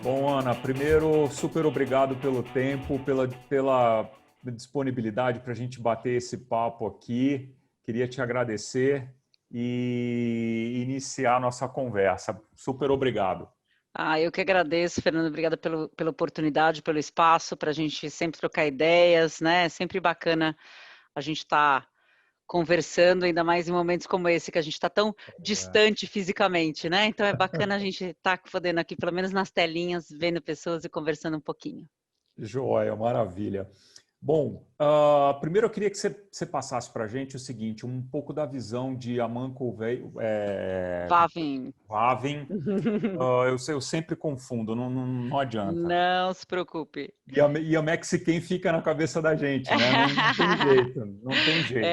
Bom, Ana, primeiro, super obrigado pelo tempo, pela disponibilidade para a gente bater esse papo aqui. Queria te agradecer e iniciar a nossa conversa. Super obrigado. Eu que agradeço, Fernando. Obrigada pela oportunidade, pelo espaço para a gente sempre trocar ideias, né? É sempre bacana a gente estar conversando, ainda mais em momentos como esse, que a gente está tão distante fisicamente, né? Então é bacana a gente estar podendo aqui, pelo menos nas telinhas, vendo pessoas e conversando um pouquinho. Joia, maravilha. Bom, primeiro eu queria que você passasse para a gente o seguinte, um pouco da visão de Amanco Vavem. Vaven. Eu sempre confundo, não adianta. Não se preocupe. E a Mexican fica na cabeça da gente, né? Não tem jeito, não tem jeito.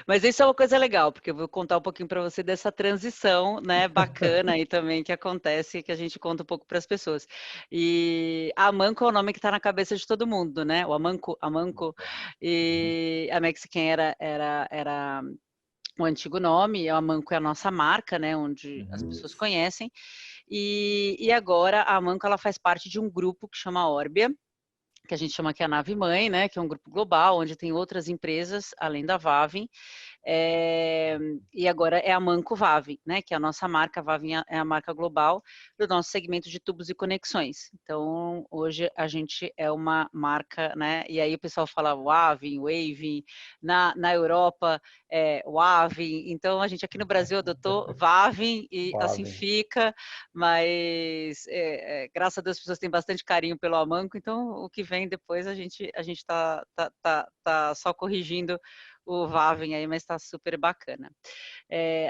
Mas isso é uma coisa legal, porque eu vou contar um pouquinho para você dessa transição, né, bacana aí também que acontece, que a gente conta um pouco para as pessoas. E Amanco é o nome que está na cabeça de todo mundo, né? O Amanco. Uhum, E a Mexican era o antigo nome, a Amanco é a nossa marca, né, onde as uhum, pessoas conhecem. E agora a Amanco ela faz parte de um grupo que chama Orbia, que a gente chama que é a nave mãe, né, que é um grupo global, onde tem outras empresas, além da Vavin, e agora é a Manco Vavin, né, que é a nossa marca. A Vavin é a marca global do nosso segmento de tubos e conexões. Então, hoje a gente é uma marca, né, e aí o pessoal fala Wavin, Wavin, na Europa é Wavin, então a gente aqui no Brasil adotou Vavin e assim Vaven. fica, mas graças a Deus as pessoas têm bastante carinho pelo Amanco, então o que vem depois a gente tá só corrigindo o Vaven aí, mas está super bacana.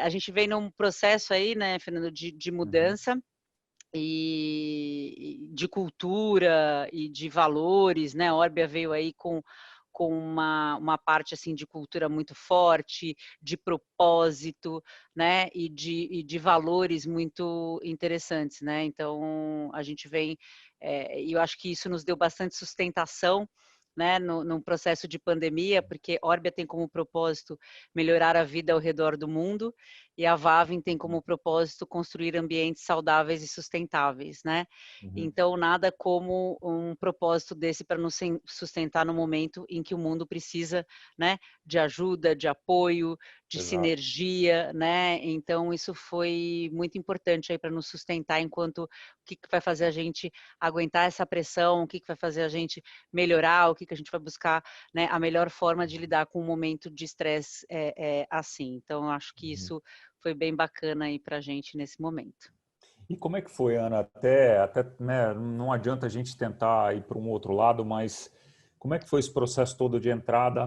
A gente vem num processo aí, né, Fernando, de Uhum, mudança e de cultura e de valores, né? A Orbia veio aí com uma parte assim de cultura muito forte, de propósito, né? E de valores muito interessantes, né? Então a gente vem, e eu acho que isso nos deu bastante sustentação, né, no processo de pandemia, porque Orbia tem como propósito melhorar a vida ao redor do mundo e a Vavin tem como propósito construir ambientes saudáveis e sustentáveis, né? uhum. Então, nada como um propósito desse para nos sustentar no momento em que o mundo precisa, né, de ajuda, de apoio, de Exato. sinergia, né? Então, isso foi muito importante aí para nos sustentar enquanto o que vai fazer a gente aguentar essa pressão, o que vai fazer a gente melhorar, o que a gente vai buscar, né, a melhor forma de lidar com um momento de estresse assim. Então, eu acho que Uhum. isso foi bem bacana aí para a gente nesse momento. E como é que foi, Ana? Até, né, não adianta a gente tentar ir para um outro lado, mas como é que foi esse processo todo de entrada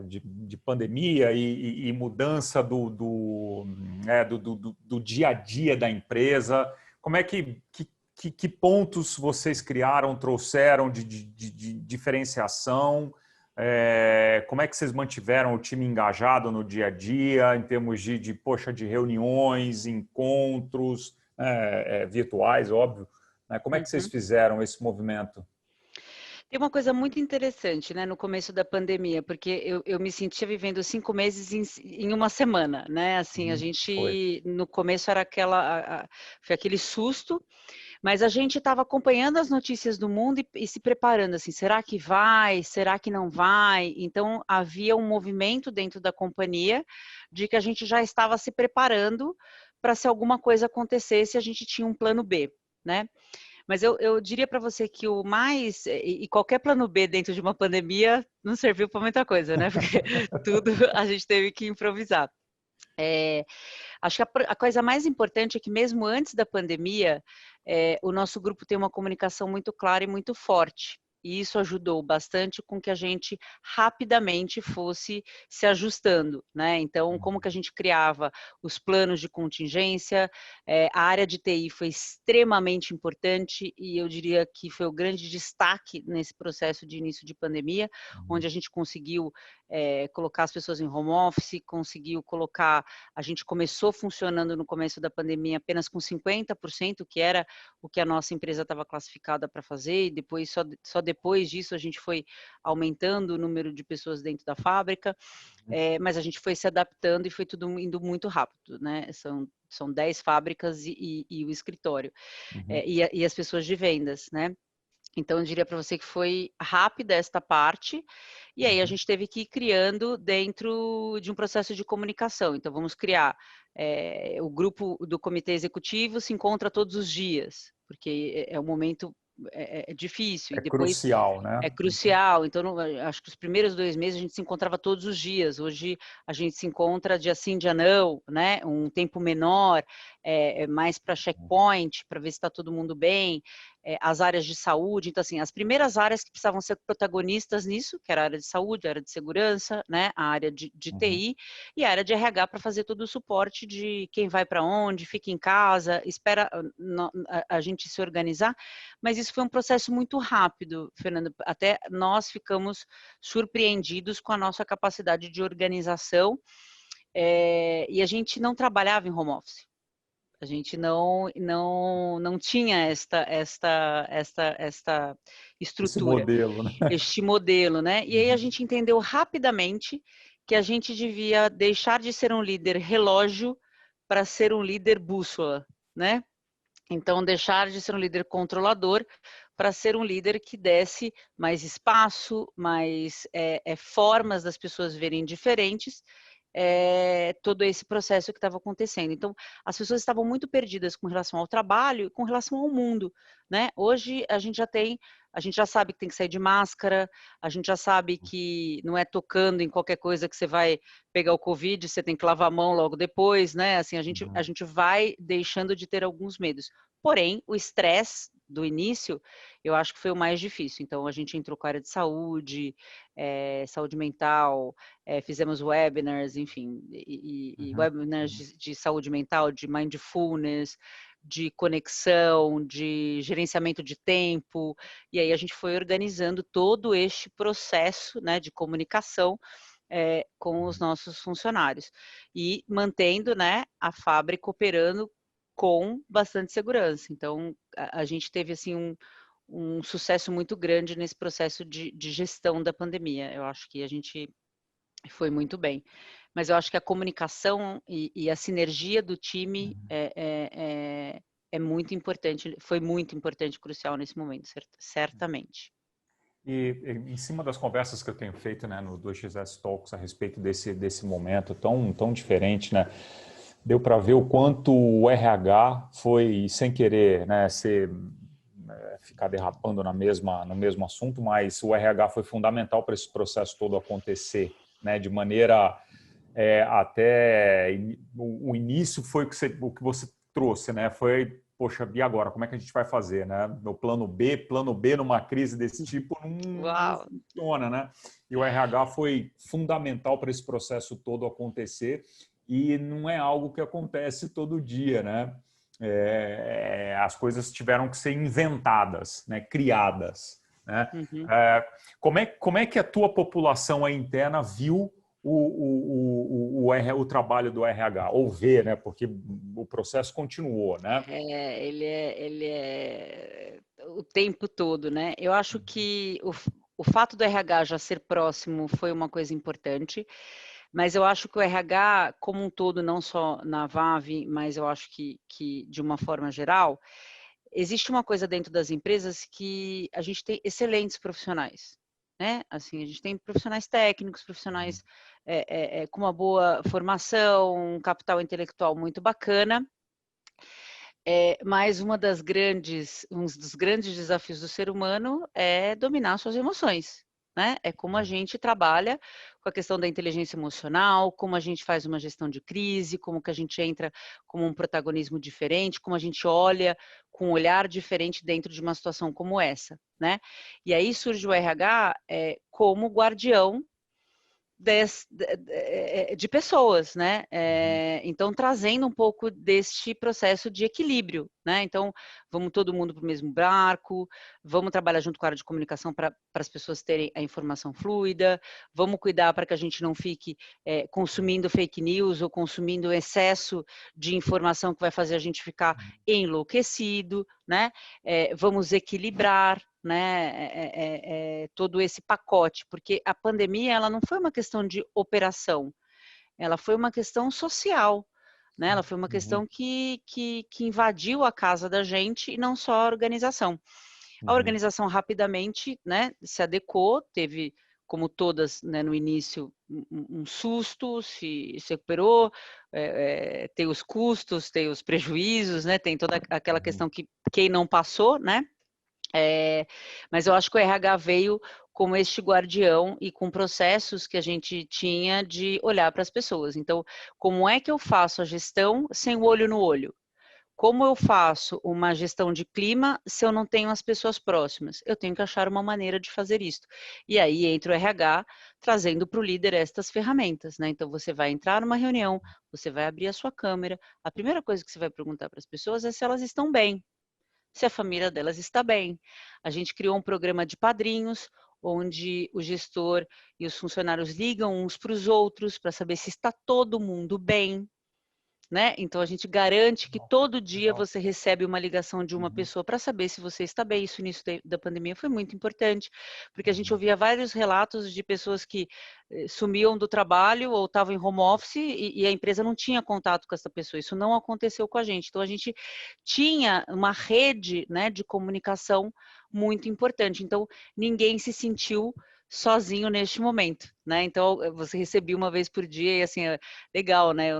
de pandemia e mudança do dia a dia da empresa? Como é que pontos vocês criaram, trouxeram de diferenciação? Como é que vocês mantiveram o time engajado no dia a dia, em termos poxa, de reuniões, encontros? Virtuais, óbvio. Né? Como é que vocês Uhum. fizeram esse movimento? Tem uma coisa muito interessante, né, no começo da pandemia, porque eu me sentia vivendo 5 meses em uma semana, né, assim, a Uhum. Foi. gente no começo era foi aquele susto, mas a gente estava acompanhando as notícias do mundo e se preparando, assim, será que vai? Será que não vai? Então havia um movimento dentro da companhia de que a gente já estava se preparando para se alguma coisa acontecesse, a gente tinha um plano B, né. Mas eu diria para você que o mais e qualquer plano B dentro de uma pandemia não serviu para muita coisa, né, porque tudo a gente teve que improvisar. Eh, Acho que a coisa mais importante é que mesmo antes da pandemia, o nosso grupo tem uma comunicação muito clara e muito forte. E isso ajudou bastante com que a gente rapidamente fosse se ajustando, né. Então, como que a gente criava os planos de contingência, a área de TI foi extremamente importante e eu diria que foi o grande destaque nesse processo de início de pandemia, onde a gente conseguiu, colocar as pessoas em home office, conseguiu colocar a gente começou funcionando no começo da pandemia apenas com 50%, que era o que a nossa empresa estava classificada para fazer, e depois só depois disso a gente foi aumentando o número de pessoas dentro da fábrica, mas a gente foi se adaptando e foi tudo indo muito rápido, né? São 10 fábricas e o escritório, e as pessoas de vendas, né? Então, eu diria para você que foi rápida esta parte, e aí a gente teve que ir criando dentro de um processo de comunicação. Então, vamos criar, o grupo do comitê executivo se encontra todos os dias, porque é um momento difícil, e É depois crucial, né? é crucial. Então, acho que os primeiros 2 meses a gente se encontrava todos os dias. Hoje a gente se encontra dia sim, dia não, né? Um tempo menor, mais para checkpoint, para ver se está todo mundo bem. As áreas de saúde, então assim, as primeiras áreas que precisavam ser protagonistas nisso, que era a área de saúde, a área de segurança, né? A área de TI e a área de RH para fazer todo o suporte de quem vai para onde, fica em casa, espera a gente se organizar. Mas isso foi um processo muito rápido, Fernando. Até nós ficamos surpreendidos com a nossa capacidade de organização, e a gente não trabalhava em home office. A gente não tinha esta Esse estrutura, modelo, né? este modelo, né? E aí a gente entendeu rapidamente que a gente devia deixar de ser um líder relógio para ser um líder bússola, né? Então, deixar de ser um líder controlador para ser um líder que desse mais espaço, mais formas das pessoas verem diferentes todo esse processo que estava acontecendo. Então, as pessoas estavam muito perdidas com relação ao trabalho e com relação ao mundo, né? Hoje a gente já sabe que tem que sair de máscara, a gente já sabe que não é tocando em qualquer coisa que você vai pegar o Covid, você tem que lavar a mão logo depois, né? Assim, a gente vai deixando de ter alguns medos. Porém, o estresse do início, eu acho que foi o mais difícil. Então, a gente entrou com a área de saúde, saúde mental, fizemos webinars, enfim, e webinars de saúde mental, de mindfulness, de conexão, de gerenciamento de tempo, e aí a gente foi organizando todo este processo, né, de comunicação com os nossos funcionários e mantendo, né, a fábrica operando com bastante segurança. Então, a gente teve assim um sucesso muito grande nesse processo de gestão da pandemia. Eu acho que a gente foi muito bem. Mas eu acho que a comunicação e a sinergia do time é muito importante, foi muito importante, crucial nesse momento, certamente. E em cima das conversas que eu tenho feito, né, no 2XS Talks a respeito desse momento tão diferente, né, deu para ver o quanto o RH foi, sem querer, né, ficar derrapando no mesmo assunto, mas o RH foi fundamental para esse processo todo acontecer, né, de maneira até o início foi o que você trouxe, né, foi, poxa, e agora, como é que a gente vai fazer, né? No plano B numa crise desse tipo não funciona, né? E o RH foi fundamental para esse processo todo acontecer e não é algo que acontece todo dia, né? As coisas tiveram que ser inventadas, né? Criadas, né? Como é que a tua população aí interna viu o trabalho do RH, ou ver, né? Porque o processo continuou, né? Ele é o tempo todo, né? Eu acho que o fato do RH já ser próximo foi uma coisa importante, mas eu acho que o RH, como um todo, não só na VAV, mas eu acho que de uma forma geral, existe uma coisa dentro das empresas que a gente tem excelentes profissionais, né? Assim, a gente tem profissionais técnicos, profissionais com uma boa formação, um capital intelectual muito bacana, mas um dos grandes desafios do ser humano é dominar suas emoções, né? É como a gente trabalha com a questão da inteligência emocional, como a gente faz uma gestão de crise, como que a gente entra com um protagonismo diferente, como a gente olha com um olhar diferente dentro de uma situação como essa, né? E aí surge o RH como guardião de pessoas, né? Então, trazendo um pouco deste processo de equilíbrio, né? Então, vamos todo mundo para o mesmo barco, vamos trabalhar junto com a área de comunicação para as pessoas terem a informação fluida, vamos cuidar para que a gente não fique consumindo fake news ou consumindo excesso de informação que vai fazer a gente ficar enlouquecido, né? Vamos equilibrar, né? Todo esse pacote, porque a pandemia ela não foi uma questão de operação, ela foi uma questão social, né? Ela foi uma questão que invadiu a casa da gente e não só a organização. A organização rapidamente, né, se adequou, teve, como todas, né, no início, um susto, se recuperou, tem os custos, tem os prejuízos, né, tem toda aquela questão que quem não passou, né? Mas eu acho que o RH veio como este guardião e com processos que a gente tinha de olhar para as pessoas. Então, como é que eu faço a gestão sem o olho no olho? Como eu faço uma gestão de clima se eu não tenho as pessoas próximas? Eu tenho que achar uma maneira de fazer isso. E aí entra o RH trazendo para o líder estas ferramentas, né? Então você vai entrar numa reunião, você vai abrir a sua câmera, a primeira coisa que você vai perguntar para as pessoas é se elas estão bem, se a família delas está bem. A gente criou um programa de padrinhos, onde o gestor e os funcionários ligam uns para os outros para saber se está todo mundo bem, né? Então a gente garante que todo dia você recebe uma ligação de uma pessoa para saber se você está bem. Isso no início da pandemia foi muito importante, porque a gente ouvia vários relatos de pessoas que sumiam do trabalho ou estavam em home office e a empresa não tinha contato com essa pessoa. Isso não aconteceu com a gente. Então a gente tinha uma rede, né, de comunicação muito importante. Então ninguém se sentiu sozinho neste momento, né? Então você recebia uma vez por dia e assim, legal, né?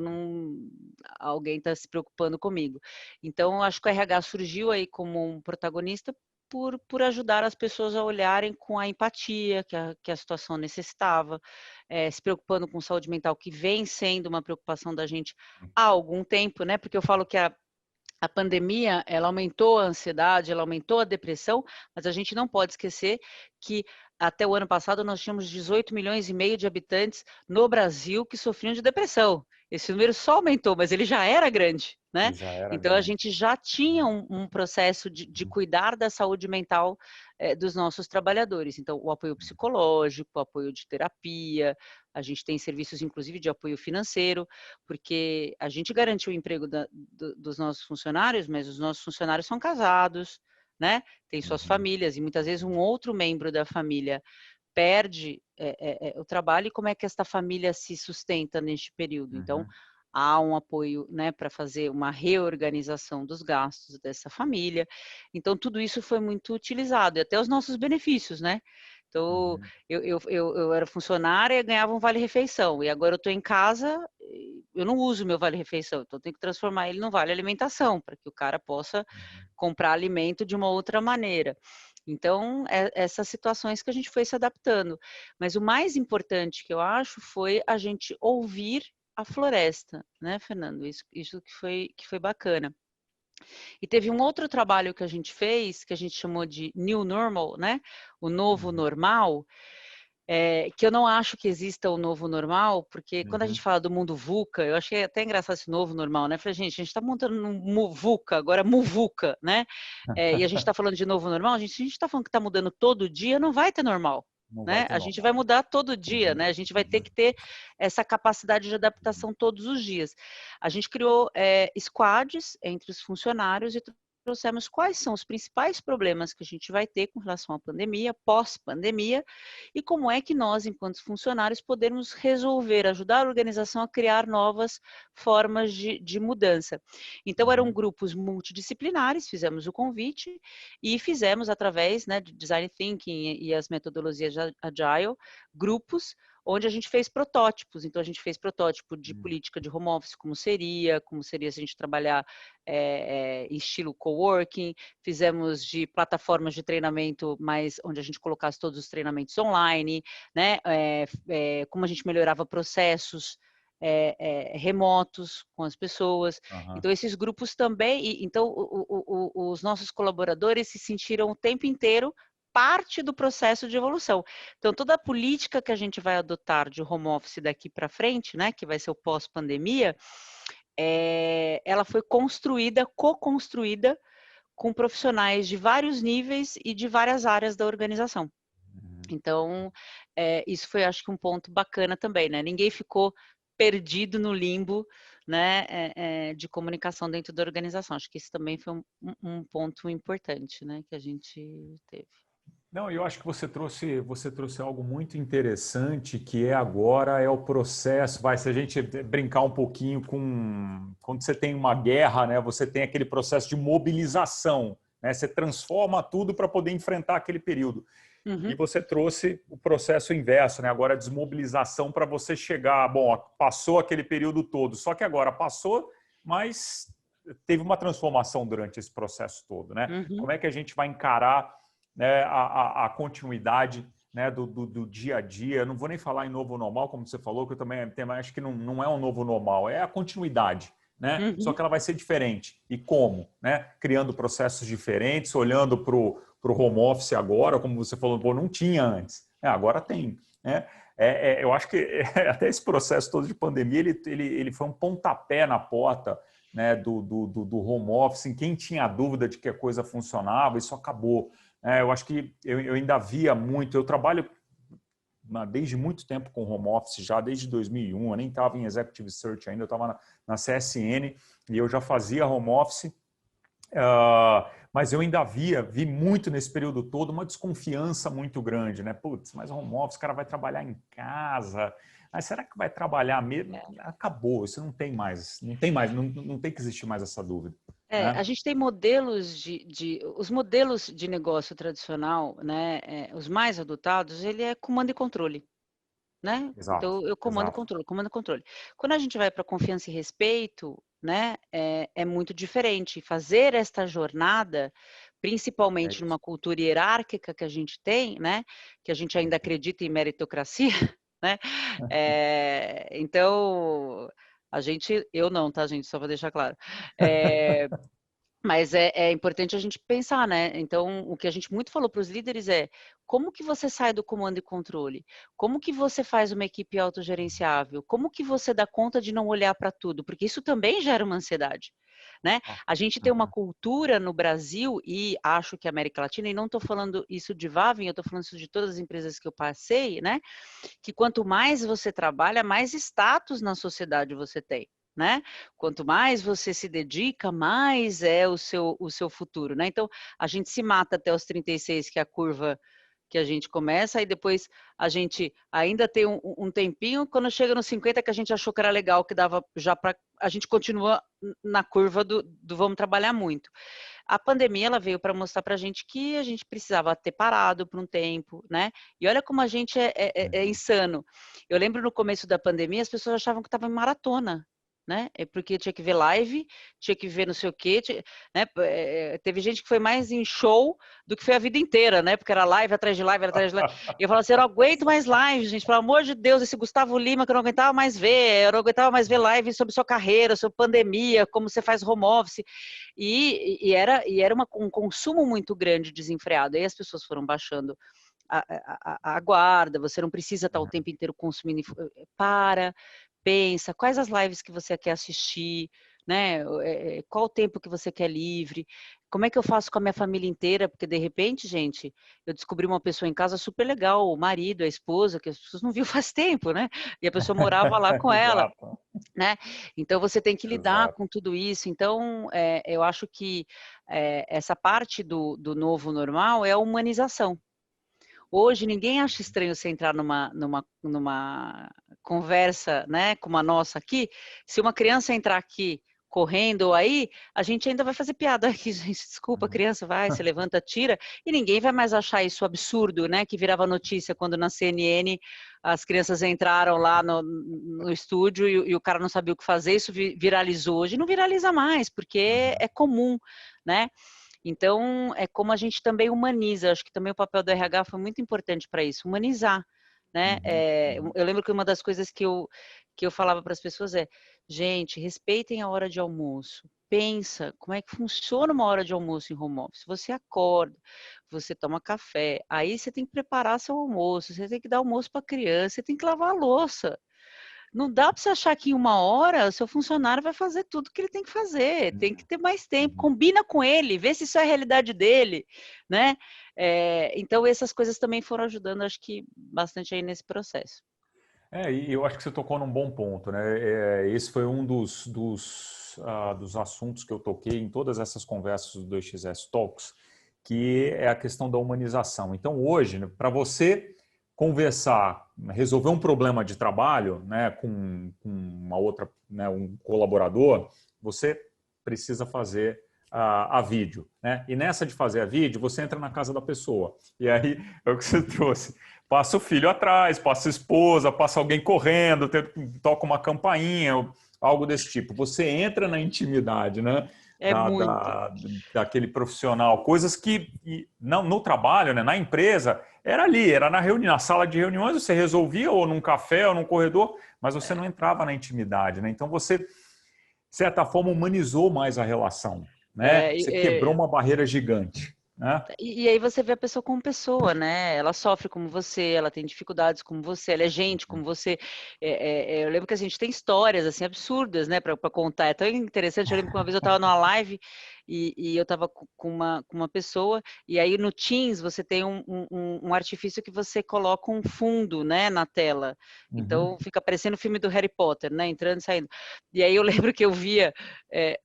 Alguém está se preocupando comigo. Então acho que o RH surgiu aí como um protagonista por ajudar as pessoas a olharem com a empatia que a situação necessitava, se preocupando com saúde mental, que vem sendo uma preocupação da gente há algum tempo, né? Porque eu falo que a pandemia, ela aumentou a ansiedade, ela aumentou a depressão, mas a gente não pode esquecer que até o ano passado nós tínhamos 18 milhões e meio de habitantes no Brasil que sofriam de depressão. Esse número só aumentou, mas ele já era grande, né? Então a gente já tinha um processo de cuidar da saúde mental dos nossos trabalhadores. Então, o apoio psicológico, o apoio de terapia, a gente tem serviços, inclusive, de apoio financeiro, porque a gente garante o emprego dos nossos funcionários, mas os nossos funcionários são casados, né? Tem suas famílias, e muitas vezes um outro membro da família perde o trabalho, e como é que esta família se sustenta neste período? Então, há um apoio, né, para fazer uma reorganização dos gastos dessa família. Então, tudo isso foi muito utilizado, e até os nossos benefícios, né? Então, eu era funcionária e ganhava um vale-refeição, e agora eu estou em casa, eu não uso meu vale-refeição, então eu tenho que transformar ele num vale-alimentação, para que o cara possa comprar alimento de uma outra maneira. Então, essas situações que a gente foi se adaptando. Mas o mais importante que eu acho foi a gente ouvir a floresta, né, Fernando? Isso que foi bacana. E teve um outro trabalho que a gente fez, que a gente chamou de New Normal, né? O novo normal, que eu não acho que exista o novo normal, porque quando a gente fala do mundo VUCA, eu achei até engraçado esse novo normal, né? Falei, gente, a gente está montando um VUCA, agora MUVUCA, né? E a gente está falando de novo normal, se a gente está falando que está mudando todo dia, não vai ter normal. Não vai Né? ter A gente normal. vai mudar todo dia, né? A gente vai ter que ter essa capacidade de adaptação todos os dias. A gente criou squads entre os funcionários e trouxemos quais são os principais problemas que a gente vai ter com relação à pandemia, pós-pandemia, e como é que nós, enquanto funcionários, podemos resolver, ajudar a organização a criar novas formas de mudança. Então, eram grupos multidisciplinares, fizemos o convite e fizemos, através, né, de Design Thinking e as metodologias Agile, grupos onde a gente fez protótipos. Então, a gente fez protótipo de política de home office, como seria se a gente trabalhar em estilo coworking, fizemos de plataformas de treinamento, mas onde a gente colocasse todos os treinamentos online, né? Como a gente melhorava processos remotos com as pessoas. Então, esses grupos também, então, os nossos colaboradores se sentiram o tempo inteiro parte do processo de evolução. Então, toda a política que a gente vai adotar de home office daqui para frente, né, que vai ser o pós-pandemia, ela foi construída, co-construída com profissionais de vários níveis e de várias áreas da organização. Então, isso foi, acho que, um ponto bacana também, né? Ninguém ficou perdido no limbo, né, de comunicação dentro da organização. Acho que isso também foi um ponto importante, né, que a gente teve. Não, eu acho que você trouxe algo muito interessante, que é agora é o processo. Se a gente brincar um pouquinho com quando você tem uma guerra, né, você tem aquele processo de mobilização, né? Você transforma tudo para poder enfrentar aquele período. E você trouxe o processo inverso, né? Agora a desmobilização para você chegar, bom, passou aquele período todo, só que agora passou, mas teve uma transformação durante esse processo todo, né? Como é que a gente vai encarar, né, a continuidade, né, do dia a dia? Eu não vou nem falar em novo normal, como você falou, que eu também acho que não é um novo normal, é a continuidade, né? Só que ela vai ser diferente. E como? Né? Criando processos diferentes, olhando para o home office agora, como você falou, pô, não tinha antes. Agora tem. Né? Eu acho que até esse processo todo de pandemia, ele foi um pontapé na porta, né, do home office. Em quem tinha dúvida de que a coisa funcionava, isso acabou. Eu acho que eu ainda via muito, eu trabalho desde muito tempo com home office, já desde 2001, eu nem estava em Executive Search ainda, eu estava na CSN e eu já fazia home office, mas eu ainda vi muito nesse período todo uma desconfiança muito grande, né? Putz, mas home office, o cara vai trabalhar em casa, mas será que vai trabalhar mesmo? Acabou, isso não tem mais, não tem que existir mais essa dúvida. A gente tem modelos os modelos de negócio tradicional, né, os mais adotados, ele é comando e controle, né? Exato, Então, eu comando e exato. controle, comando e controle. Quando a gente vai para confiança e respeito, né, é muito diferente. Fazer esta jornada, É principalmente isso. numa cultura hierárquica que a gente tem, né, que a gente ainda acredita em meritocracia, né? Então, eu não, tá, gente? Só para deixar claro. Mas é importante a gente pensar, né? Então, o que a gente muito falou para os líderes é como que você sai do comando e controle? Como que você faz uma equipe autogerenciável? Como que você dá conta de não olhar para tudo? Porque isso também gera uma ansiedade, né? A gente tem uma cultura no Brasil e acho que a América Latina, e não estou falando isso de Vavin, eu estou falando isso de todas as empresas que eu passei, né? Que quanto mais você trabalha, mais status na sociedade você tem. Né? Quanto mais você se dedica, mais é o seu futuro, né? Então, a gente se mata até os 36, que é a curva que a gente começa, e depois a gente ainda tem um tempinho, quando chega nos 50, que a gente achou que era legal, que dava já para... A gente continua na curva do vamos trabalhar muito. A pandemia, ela veio para mostrar para a gente que a gente precisava ter parado por um tempo, né? E olha como a gente é insano. Eu lembro no começo da pandemia, as pessoas achavam que estava em maratona, né? Porque tinha que ver live, tinha que ver não sei o quê, né? Teve gente que foi mais em show do que foi a vida inteira, né? Porque era live atrás de live, atrás de live. E eu falava assim, eu não aguento mais live, gente, pelo amor de Deus, esse Gustavo Lima que eu não aguentava mais ver, eu não aguentava mais ver live sobre sua carreira, sobre pandemia, como você faz home office. E era um consumo muito grande desenfreado. Aí as pessoas foram baixando a guarda, você não precisa estar o tempo inteiro consumindo. Pensa, quais as lives que você quer assistir, né? Qual o tempo que você quer livre? Como é que eu faço com a minha família inteira? Porque de repente, gente, eu descobri uma pessoa em casa super legal, o marido, a esposa, que as pessoas não viu faz tempo, né? E a pessoa morava lá com ela, Exato. né? Então você tem que lidar Exato. com tudo isso. Então, eu acho que essa parte do novo normal é a humanização. Hoje ninguém acha estranho você entrar numa conversa, né, como a nossa aqui. Se uma criança entrar aqui correndo aí, a gente ainda vai fazer piada aqui, gente. Desculpa, criança, vai, se levanta, tira, e ninguém vai mais achar isso absurdo, né? Que virava notícia quando na CNN as crianças entraram lá no estúdio e o cara não sabia o que fazer, isso viralizou. Hoje não viraliza mais, porque é comum, né? Então, é como a gente também humaniza. Acho que também o papel do RH foi muito importante para isso, humanizar, né? Eu lembro que uma das coisas que eu falava para as pessoas é, gente, respeitem a hora de almoço. Pensa como é que funciona uma hora de almoço em home office. Você acorda, você toma café, aí você tem que preparar seu almoço, você tem que dar almoço para a criança, você tem que lavar a louça. Não dá para você achar que em 1 hora o seu funcionário vai fazer tudo que ele tem que fazer. Tem que ter mais tempo. Uhum. Combina com ele, vê se isso é a realidade dele, né? Então, essas coisas também foram ajudando, acho que, bastante aí nesse processo. E eu acho que você tocou num bom ponto, né? Esse foi um dos assuntos que eu toquei em todas essas conversas do 2XS Talks, que é a questão da humanização. Então, hoje, né, para você conversar, resolver um problema de trabalho, né, com uma outra, né, um colaborador, você precisa fazer a vídeo, né? E nessa de fazer a vídeo, você entra na casa da pessoa. E aí é o que você trouxe. Passa o filho atrás, passa a esposa, passa alguém correndo, toca uma campainha, algo desse tipo. Você entra na intimidade, né? É muito. Daquele profissional. Coisas que não, no trabalho, né, na empresa, era ali, era na reunião, na sala de reuniões, você resolvia, ou num café, ou num corredor, mas você não entrava na intimidade, né? Então você, de certa forma, humanizou mais a relação, né? É, Você quebrou uma barreira gigante, né? e aí você vê a pessoa como pessoa, né? Ela sofre como você, ela tem dificuldades como você, ela é gente como você. Eu lembro que a gente tem histórias assim absurdas, né, para contar. É tão interessante. Eu lembro que uma vez eu estava numa live e eu estava com uma pessoa, e aí no Teams você tem um artifício que você coloca um fundo, né, na tela. Uhum. Então fica parecendo o filme do Harry Potter, né, entrando e saindo. E aí eu lembro que eu via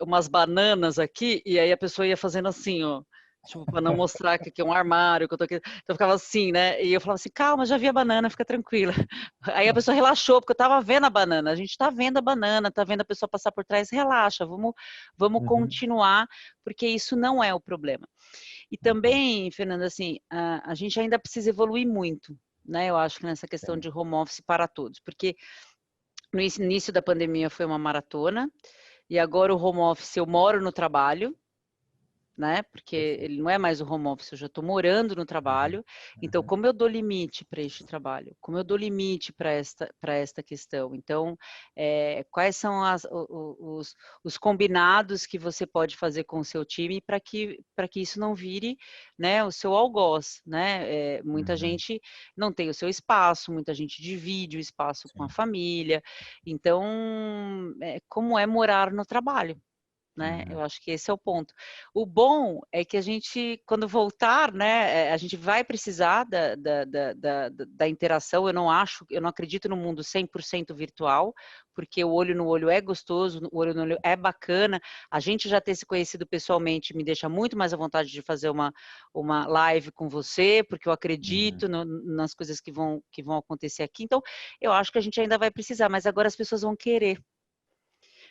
umas bananas aqui, e aí a pessoa ia fazendo assim, ó. Tipo, para não mostrar que aqui é um armário, que eu tô aqui. Então eu ficava assim, né? E eu falava assim, calma, já vi a banana, fica tranquila. Aí a pessoa relaxou, porque eu tava vendo a banana. A gente tá vendo a banana, tá vendo a pessoa passar por trás, relaxa, vamos Uhum. continuar, porque isso não é o problema. E Uhum. também, Fernanda, assim, a gente ainda precisa evoluir muito, né? Eu acho que nessa questão Sim. de home office para todos, porque no início da pandemia foi uma maratona, e agora o home office eu moro no trabalho, né? Porque Perfeito. ele não é mais o home office, eu já estou morando no Uhum. trabalho. Então, Uhum. como eu dou limite para este trabalho? Como eu dou limite para esta questão? Então, quais são os combinados que você pode fazer com o seu time para que isso não vire, né, o seu algoz, né? Muita Uhum. gente não tem o seu espaço, muita gente divide o espaço com a Sim. família. Então, como é morar no trabalho? Né? Uhum. Eu acho que esse é o ponto. O bom é que a gente, quando voltar, né, a gente vai precisar da interação. Eu não acredito no mundo 100% virtual, porque o olho no olho é gostoso, o olho no olho é bacana. A gente já ter se conhecido pessoalmente me deixa muito mais à vontade de fazer uma live com você, porque eu Uhum. acredito nas coisas que vão acontecer aqui. Então, eu acho que a gente ainda vai precisar, mas agora as pessoas vão querer,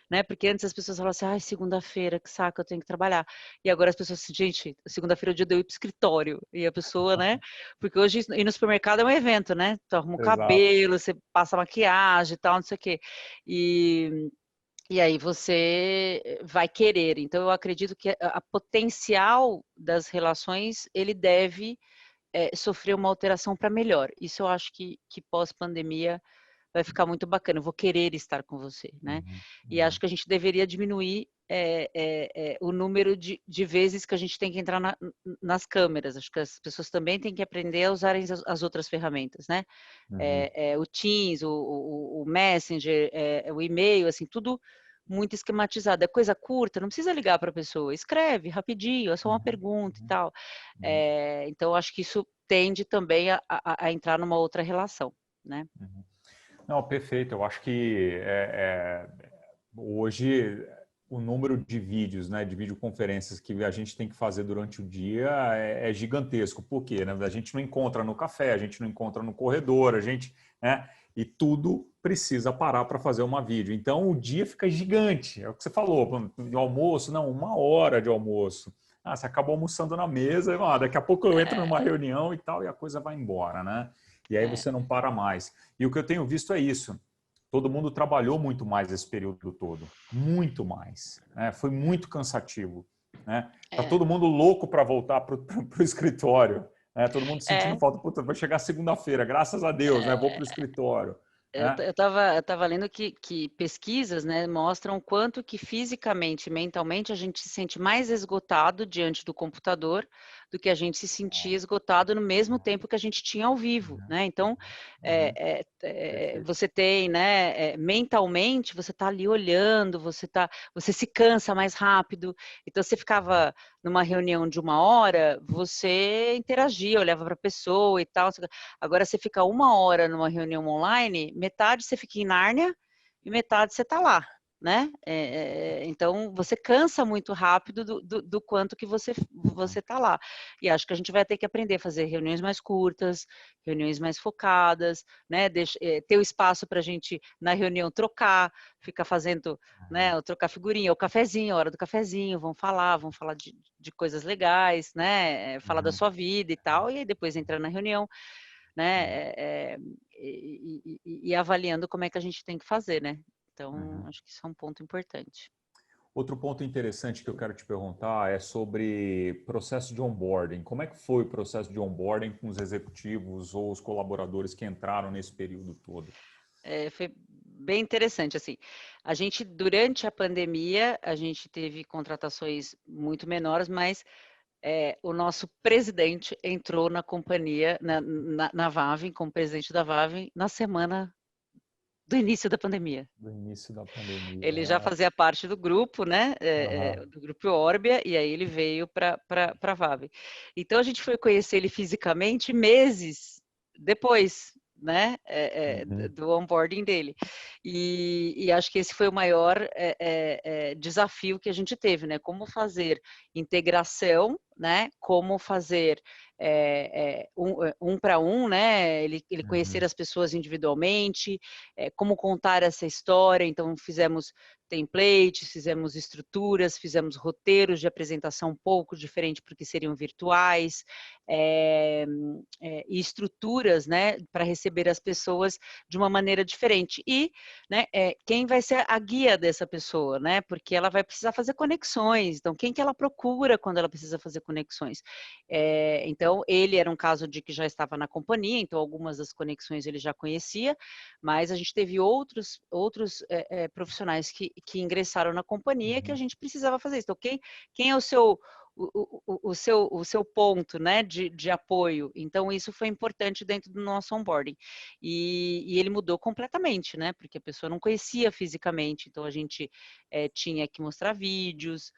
né? Porque antes as pessoas falavam assim, ai, segunda-feira, que saco, eu tenho que trabalhar. E agora as pessoas assim, gente, segunda-feira é o dia de eu ir pro escritório. E a pessoa, né? Porque hoje ir no supermercado é um evento, né? Tu arruma o Exato. cabelo, você passa maquiagem e tal, não sei o quê. E aí você vai querer. Então eu acredito que a potencial das relações, ele deve sofrer uma alteração para melhor. Isso eu acho que pós-pandemia vai ficar muito bacana. Eu vou querer estar com você, né? Uhum. E acho Uhum. que a gente deveria diminuir o número de vezes que a gente tem que entrar nas câmeras. Acho que as pessoas também têm que aprender a usar as outras ferramentas, né? Uhum. O Teams, o Messenger, o e-mail, assim, tudo muito esquematizado. É coisa curta, não precisa ligar para a pessoa. Escreve rapidinho, é só uma Uhum. pergunta e Uhum. tal. Uhum. Então, acho que isso tende também a entrar numa outra relação, né? Uhum. Não, perfeito. Eu acho que hoje o número de vídeos, né, de videoconferências que a gente tem que fazer durante o dia é gigantesco. Por quê? Né? A gente não encontra no café, a gente não encontra no corredor, né, e tudo precisa parar para fazer uma vídeo. Então o dia fica gigante. É o que você falou, de almoço, não, 1 hora de almoço. Ah, você acabou almoçando na mesa, daqui a pouco eu entro numa reunião e tal, e a coisa vai embora, né? E aí É, você não para mais. E o que eu tenho visto é isso. Todo mundo trabalhou muito mais esse período todo, muito mais, né? Foi muito cansativo, né? Tá é, todo mundo louco para voltar para o escritório, né? Todo mundo sentindo é, falta, puta, vai chegar segunda-feira, graças a Deus, né? Vou para o escritório. né? Eu tava lendo que pesquisas, né, mostram quanto que fisicamente, mentalmente, a gente se sente mais esgotado diante do computador do que a gente se sentia esgotado no mesmo tempo que a gente tinha ao vivo, Uhum, né? Então, uhum, perfeito. você tem, né, mentalmente, você tá ali olhando, você se cansa mais rápido. Então, você ficava numa reunião de 1 hora, você interagia, olhava para a pessoa e tal. Agora você fica 1 hora numa reunião online, metade você fica em Nárnia e metade você está lá, né? Então você cansa muito rápido do quanto que você está lá. E acho que a gente vai ter que aprender a fazer reuniões mais curtas, reuniões mais focadas, né? Ter o espaço para a gente na reunião trocar, ficar fazendo, né? Trocar figurinha, o cafezinho, a hora do cafezinho, vamos falar de coisas legais, né? Falar da Uhum, sua vida e tal, e aí depois entrar na reunião, uhum, né, e avaliando como é que a gente tem que fazer, né. Então, uhum. acho que isso é um ponto importante. Outro ponto interessante que eu quero te perguntar é sobre processo de onboarding. Como é que foi o processo de onboarding com os executivos ou os colaboradores que entraram nesse período todo? Foi bem interessante, assim, a gente durante a pandemia, a gente teve contratações muito menores, mas, o nosso presidente entrou na companhia, na Vavin, como presidente da Vavin, na semana do início da pandemia. Do início da pandemia. Ele já fazia parte do grupo, né, Aham. do grupo Orbia, e aí ele veio para a Vave. Então a gente foi conhecer ele fisicamente meses depois, né, Uhum. do onboarding dele. E acho que esse foi o maior desafio que a gente teve, né, como fazer integração, né, como fazer um para um, né, ele conhecer Uhum. as pessoas individualmente, como contar essa história. Então, fizemos templates, fizemos estruturas, fizemos roteiros de apresentação um pouco diferente, porque seriam virtuais, e estruturas, né, para receber as pessoas de uma maneira diferente. E, né, quem vai ser a guia dessa pessoa, né, porque ela vai precisar fazer conexões. Então, quem que ela procura quando ela precisa fazer conexões? Então, ele era um caso de que já estava na companhia, então algumas das conexões ele já conhecia, mas a gente teve outros profissionais que ingressaram na companhia que a Uhum. gente precisava fazer isso. Então, quem é o seu ponto, né, de apoio? Então, isso foi importante dentro do nosso onboarding. E ele mudou completamente, né, porque a pessoa não conhecia fisicamente, então a gente tinha que mostrar vídeos,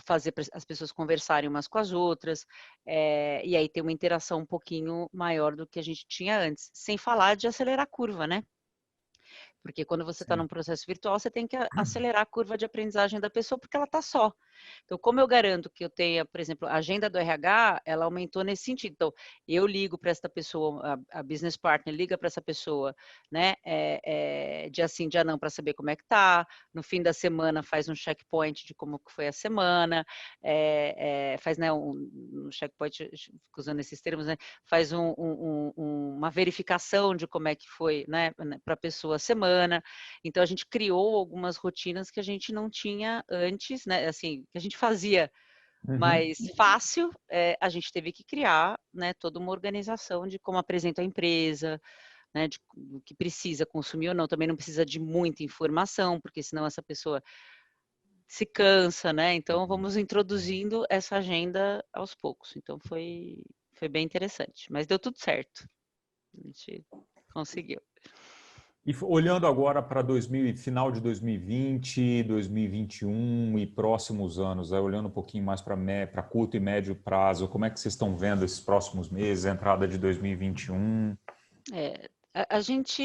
fazer as pessoas conversarem umas com as outras, e aí ter uma interação um pouquinho maior do que a gente tinha antes, sem falar de acelerar a curva, né? Porque quando você está Sim. num processo virtual, você tem que acelerar a curva de aprendizagem da pessoa, porque ela está só. Então, como eu garanto que eu tenha, por exemplo, a agenda do RH, ela aumentou nesse sentido. Então, eu ligo para essa pessoa, a business partner liga para essa pessoa, né, dia sim, dia não, para saber como é que tá. No fim da semana, faz um checkpoint de como que foi a semana, faz, né, um checkpoint, fico usando esses termos, né, faz uma verificação de como é que foi, né, para a pessoa a semana. Então a gente criou algumas rotinas que a gente não tinha antes, né, assim, que a gente fazia Uhum. mais fácil, a gente teve que criar, né, toda uma organização de como apresenta a empresa, né, do que precisa consumir ou não. Também não precisa de muita informação, porque senão essa pessoa se cansa, né? Então vamos introduzindo essa agenda aos poucos. Então foi bem interessante, mas deu tudo certo. A gente conseguiu. E olhando agora para final de 2020, 2021 e próximos anos, olhando um pouquinho mais para curto e médio prazo, como é que vocês estão vendo esses próximos meses, a entrada de 2021? A gente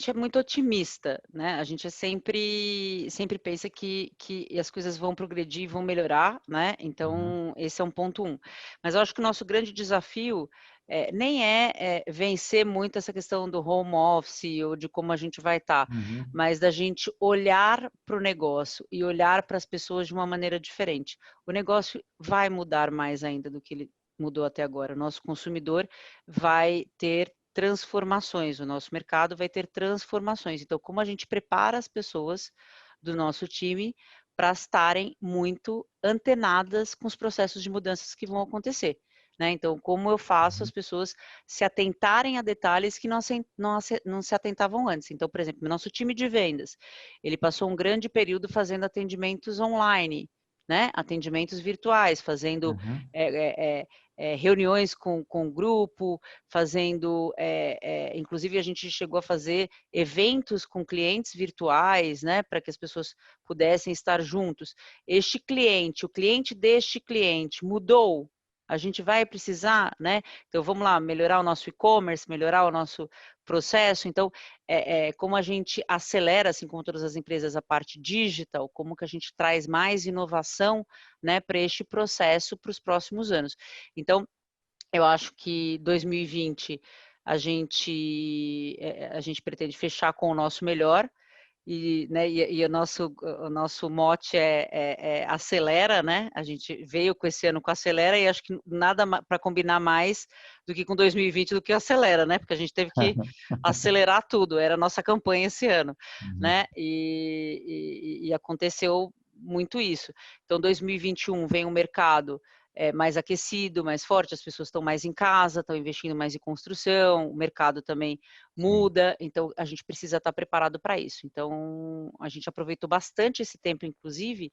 é muito otimista, né? A gente sempre pensa que as coisas vão progredir, vão melhorar, né? Uhum. Então, esse é um ponto um. Mas eu acho que o nosso grande desafio nem vencer muito essa questão do home office ou de como a gente vai estar, Uhum. mas da gente olhar para o negócio e olhar para as pessoas de uma maneira diferente. O negócio vai mudar mais ainda do que ele mudou até agora. O nosso consumidor vai ter transformações, o nosso mercado vai ter transformações. Então, como a gente prepara as pessoas do nosso time para estarem muito antenadas com os processos de mudanças que vão acontecer, né? Então, como eu faço as pessoas se atentarem a detalhes que não se atentavam antes. Então, por exemplo, nosso time de vendas, ele passou um grande período fazendo atendimentos online, né? Atendimentos virtuais, fazendo Uhum. reuniões com o grupo, fazendo, inclusive a gente chegou a fazer eventos com clientes virtuais, né, para que as pessoas pudessem estar juntos. Este cliente, o cliente deste cliente mudou, a gente vai precisar, né? Então vamos lá, melhorar o nosso e-commerce, melhorar o nosso processo. Então, como a gente acelera, assim como todas as empresas, a parte digital, como que a gente traz mais inovação, né, para este processo para os próximos anos. Então, eu acho que 2020 a gente pretende fechar com o nosso melhor e, né, e o nosso mote é acelera, né? A gente veio com esse ano com acelera e acho que nada para combinar mais do que com 2020 do que acelera, né? Porque a gente teve que acelerar tudo, era a nossa campanha esse ano, Uhum. né? E aconteceu muito isso. Então, 2021 vem um mercado mais aquecido, mais forte, as pessoas estão mais em casa, estão investindo mais em construção, o mercado também Sim. muda, então a gente precisa estar preparado para isso. Então, a gente aproveitou bastante esse tempo, inclusive,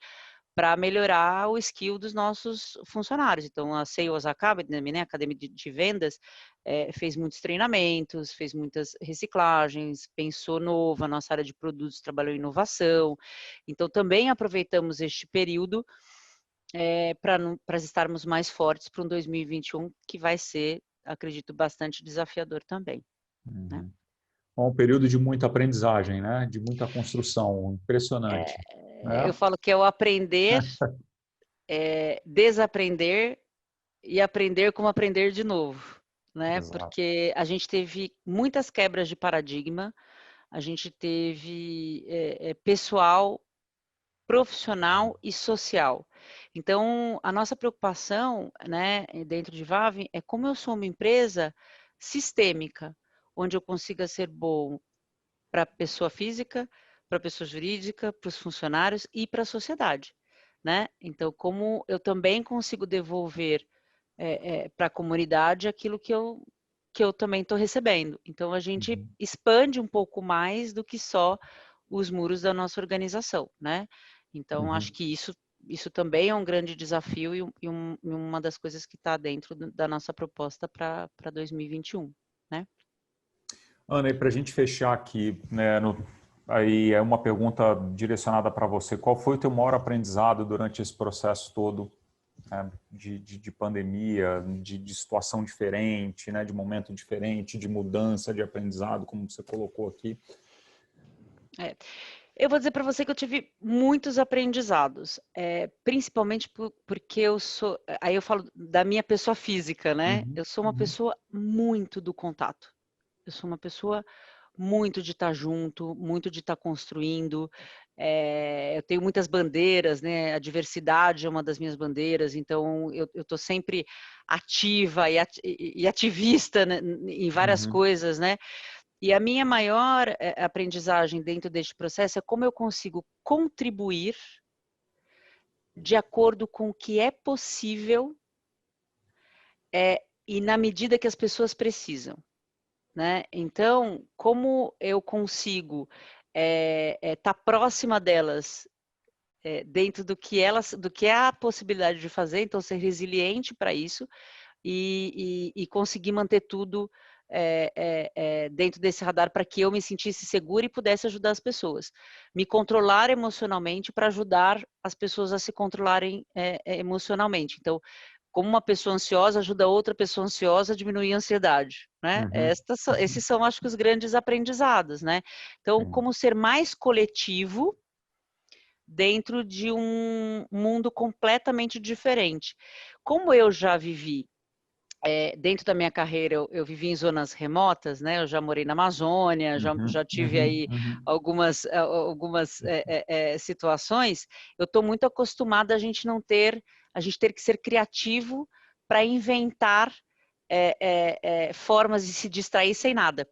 para melhorar o skill dos nossos funcionários. Então, a Sales Academy, né, Academia de Vendas, fez muitos treinamentos, fez muitas reciclagens, pensou novo, a nossa área de produtos trabalhou em inovação. Então, também aproveitamos este período para estarmos mais fortes para um 2021 que vai ser, acredito, bastante desafiador também, né? Uhum. Bom, um período de muita aprendizagem, né? De muita construção, impressionante. Eu É, falo que é o aprender, desaprender e aprender como aprender de novo, né? exato. Porque a gente teve muitas quebras de paradigma, a gente teve pessoal, profissional e social. Então, a nossa preocupação, né, dentro de Vavin, é como eu sou uma empresa sistêmica, onde eu consiga ser bom para a pessoa física, para a pessoa jurídica, para os funcionários e para a sociedade, né? Então, como eu também consigo devolver para a comunidade aquilo que eu também estou recebendo. Então, a gente Uhum. expande um pouco mais do que só os muros da nossa organização, né? Então, acho Uhum. que isso também é um grande desafio e uma das coisas que está dentro da nossa proposta para 2021, né? Ana, e para a gente fechar aqui, né, aí é uma pergunta direcionada para você. Qual foi o teu maior aprendizado durante esse processo todo, né, de pandemia, de situação diferente, né, de momento diferente, de mudança, de aprendizado, como você colocou aqui? É. Eu vou dizer para você que eu tive muitos aprendizados, principalmente porque eu sou, aí eu falo da minha pessoa física, né? Uhum. Eu sou uma Uhum. pessoa muito do contato. Eu sou uma pessoa muito de estar junto, muito de estar construindo. Eu tenho muitas bandeiras, né? A diversidade é uma das minhas bandeiras, então eu estou sempre ativa e ativista, né, em várias Uhum. coisas, né? E a minha maior aprendizagem dentro deste processo é como eu consigo contribuir de acordo com o que é possível e na medida que as pessoas precisam, né? Então, como eu consigo estar próxima delas dentro do que é a possibilidade de fazer, então ser resiliente para isso e conseguir manter tudo dentro desse radar para que eu me sentisse segura e pudesse ajudar as pessoas. Me controlar emocionalmente para ajudar as pessoas a se controlarem emocionalmente. Então, como uma pessoa ansiosa ajuda outra pessoa ansiosa a diminuir a ansiedade, né? Uhum. Esses são, acho que, os grandes aprendizados, né? Então, Sim. como ser mais coletivo dentro de um mundo completamente diferente. Como eu já vivi dentro da minha carreira, eu vivi em zonas remotas, né? Eu já morei na Amazônia, Uhum. já tive Uhum. aí Uhum. algumas situações. Eu estou muito acostumada a gente ter que ser criativo para inventar formas de se distrair sem nada,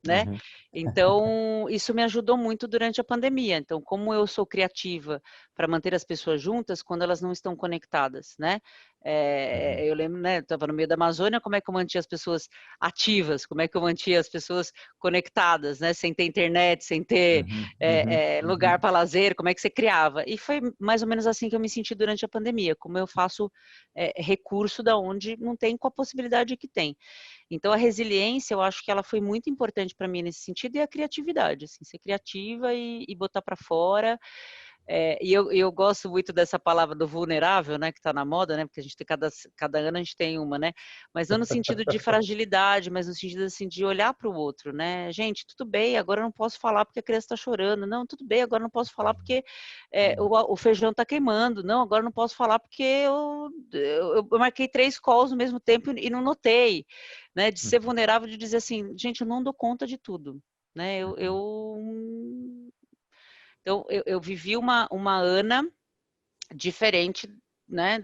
né? Uhum. Então, isso me ajudou muito durante a pandemia. Então, como eu sou criativa para manter as pessoas juntas quando elas não estão conectadas, né? Eu lembro, né, estava no meio da Amazônia, como é que eu mantinha as pessoas ativas, como é que eu mantinha as pessoas conectadas, né, sem ter internet, sem ter lugar para lazer, como é que você criava? E foi mais ou menos assim que eu me senti durante a pandemia, como eu faço recurso da onde não tem com a possibilidade que tem. Então, a resiliência, eu acho que ela foi muito importante para mim nesse sentido, e a criatividade, assim, ser criativa e botar para fora. E eu gosto muito dessa palavra do vulnerável, né, que está na moda, né, porque a gente tem cada ano a gente tem uma, né, mas não no sentido de fragilidade, mas no sentido assim de olhar para o outro, né, gente, tudo bem, agora eu não posso falar porque a criança está chorando, não, tudo bem, agora eu não posso falar porque o feijão está queimando, não, agora eu não posso falar porque eu marquei 3 calls no mesmo tempo e não notei, né, de ser vulnerável, de dizer assim, gente, eu não dou conta de tudo, né, então, eu vivi uma Ana diferente, né,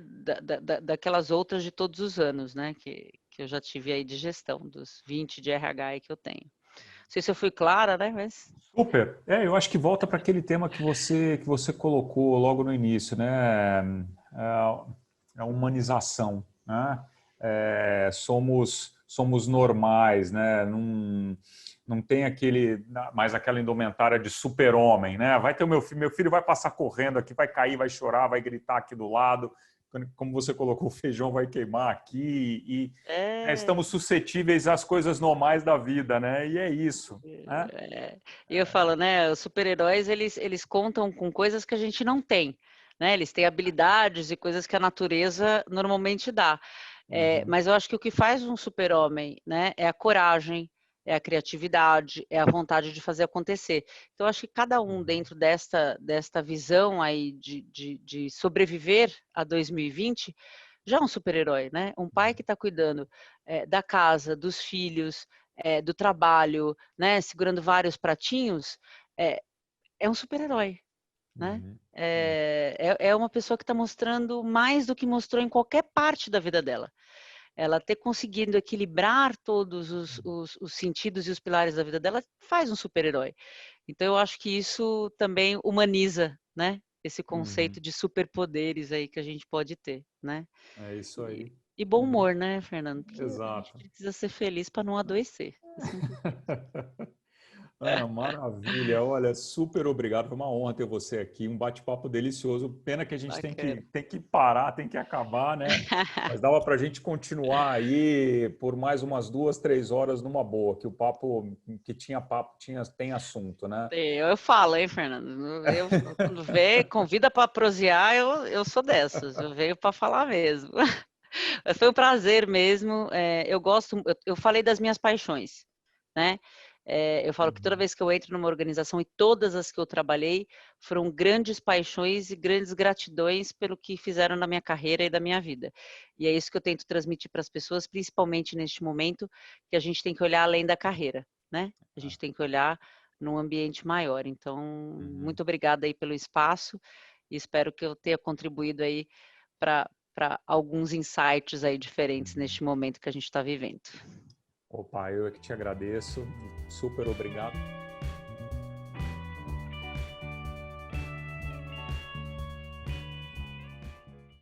daquelas outras de todos os anos, né, que eu já tive aí de gestão, dos 20 de RH aí que eu tenho. Não sei se eu fui clara, né, mas... Super. Eu acho que volta para aquele tema que você colocou logo no início, né? A humanização, né? Somos normais, né? Não tem mais aquela indumentária de super-homem, né? Vai ter meu filho vai passar correndo aqui, vai cair, vai chorar, vai gritar aqui do lado. Como você colocou, o feijão vai queimar aqui e estamos suscetíveis às coisas normais da vida, né? E é isso. Né? E eu falo, né? Os super-heróis eles contam com coisas que a gente não tem, né? Eles têm habilidades e coisas que a natureza normalmente dá. Mas eu acho que o que faz um super-homem, né, é a coragem, é a criatividade, é a vontade de fazer acontecer. Então, eu acho que cada um dentro desta visão aí de sobreviver a 2020 já é um super-herói, né? Um pai que está cuidando da casa, dos filhos, do trabalho, né? Segurando vários pratinhos, é um super-herói, né? É uma pessoa que está mostrando mais do que mostrou em qualquer parte da vida dela. Ela ter conseguido equilibrar todos os sentidos e os pilares da vida dela faz um super-herói. Então, eu acho que isso também humaniza, né? Esse conceito de superpoderes aí que a gente pode ter, né? É isso aí. E bom humor, né, Fernando? Porque a gente Exato. precisa ser feliz para não adoecer. Ana, maravilha. Olha, super obrigado. Foi uma honra ter você aqui. Um bate-papo delicioso. Pena que a gente Bacana. tem que parar, tem que acabar, né? Mas dava para a gente continuar aí por mais umas 2, 3 horas numa boa, que o papo, tem assunto, né? Eu falo, hein, Fernando? Quando vê, convida para prosear, eu sou dessas. Eu venho para falar mesmo. Foi um prazer mesmo. Eu gosto, eu falei das minhas paixões, né? Eu falo que toda vez que eu entro numa organização e todas as que eu trabalhei foram grandes paixões e grandes gratidões pelo que fizeram na minha carreira e da minha vida. E é isso que eu tento transmitir para as pessoas, principalmente neste momento, que a gente tem que olhar além da carreira, né? A gente tem que olhar num ambiente maior. Então, muito obrigada aí pelo espaço e espero que eu tenha contribuído aí para alguns insights aí diferentes neste momento que a gente está vivendo. Opa, eu é que te agradeço. Super obrigado.